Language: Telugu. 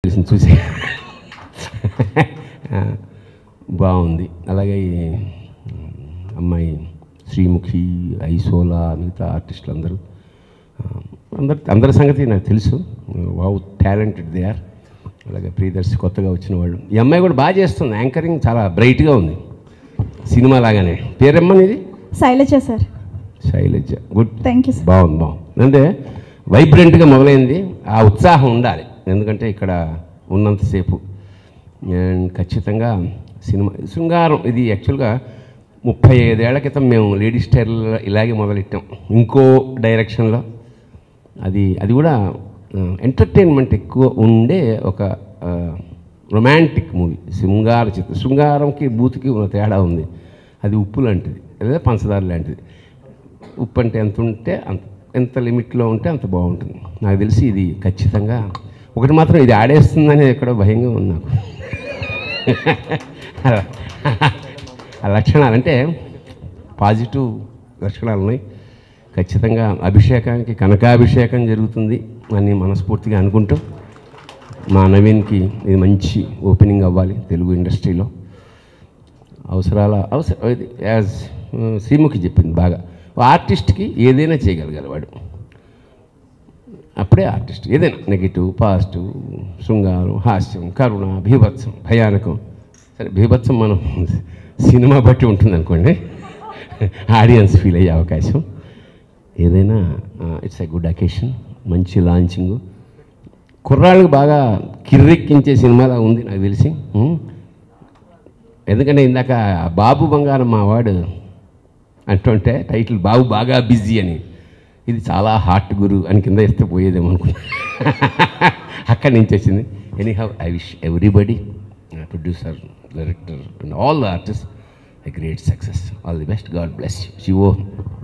చూసి బాగుంది. అలాగే అమ్మాయి శ్రీముఖి, ఐసోలా, మిగతా ఆర్టిస్టులు అందరి సంగతి నాకు తెలుసు. Wow, talented they are. అలాగే ప్రియదర్శి కొత్తగా వచ్చిన వాళ్ళు. ఈ అమ్మాయి కూడా బాగా చేస్తుంది, యాంకరింగ్ చాలా బ్రైట్గా ఉంది, సినిమా లాగానే. పేరమ్మని ఇది? Shailaja sir. Shailaja, good, thank you. బాగుంది. అంటే వైబ్రెంట్గా మొదలైంది. ఆ ఉత్సాహం ఉండాలి, ఎందుకంటే ఇక్కడ ఉన్నంతసేపు. అండ్ ఖచ్చితంగా సినిమా శృంగారం ఇది యాక్చువల్గా 35 ఏళ్ల క్రితం మేము లేడీ స్టైల్లో ఇలాగే మొదలెట్టాం, ఇంకో డైరెక్షన్లో. అది కూడా ఎంటర్టైన్మెంట్ ఎక్కువ ఉండే ఒక రొమాంటిక్ మూవీ, శృంగార చిత్రం. శృంగారంకి బూతుకి ఉన్న తేడా ఉంది. అది ఉప్పు లాంటిది, లేదా పంచదార లాంటిది. ఉప్పు అంటే ఎంత ఉంటే ఎంత లిమిట్లో ఉంటే అంత బాగుంటుంది. నాకు తెలిసి ఇది ఖచ్చితంగా ఒకటి మాత్రం ఇది ఆడేస్తుందని ఎక్కడో భయంగా ఉంది నాకు. ఆ లక్షణాలు అంటే పాజిటివ్ లక్షణాలు ఉన్నాయి. ఖచ్చితంగా అభిషేకానికి కనకాభిషేకం జరుగుతుంది అని మనస్ఫూర్తిగా అనుకుంటూ, మా నవీన్కి ఇది మంచి ఓపెనింగ్ అవ్వాలి తెలుగు ఇండస్ట్రీలో. యాజ్ శ్రీముఖి చెప్పింది బాగా, ఆర్టిస్ట్కి ఏదైనా చేయగలగాలి వాడు, అప్పుడే ఆర్టిస్ట్. ఏదైనా నెగిటివ్, పాజిటివ్, శృంగారం, హాస్యం, కరుణ, బీభత్సం, భయానకం. సరే, బీభత్సం మనం సినిమా బట్టి ఉంటుంది అనుకోండి, ఆడియన్స్ ఫీల్ అయ్యే అవకాశం. ఏదైనా ఇట్స్ ఎ గుడ్ అకేషన్, మంచి లాంచింగు, కుర్రాళ్ళకి బాగా కిర్రెక్కించే సినిమాలా ఉంది నాకు తెలిసి. ఎందుకంటే ఇందాక బాబు బంగారం మా వాడు అంటుంటే టైటిల్ బాబు బాగా బిజీ అని, ఇది చాలా హార్ట్ గురు అని కింద ఇస్తే పోయేదేమో అనుకున్నా. అక్కడి నుంచి వచ్చింది. Anyhow, I wish everybody, producer, director and all the artist, a great success. All the best. God bless you. Shivo.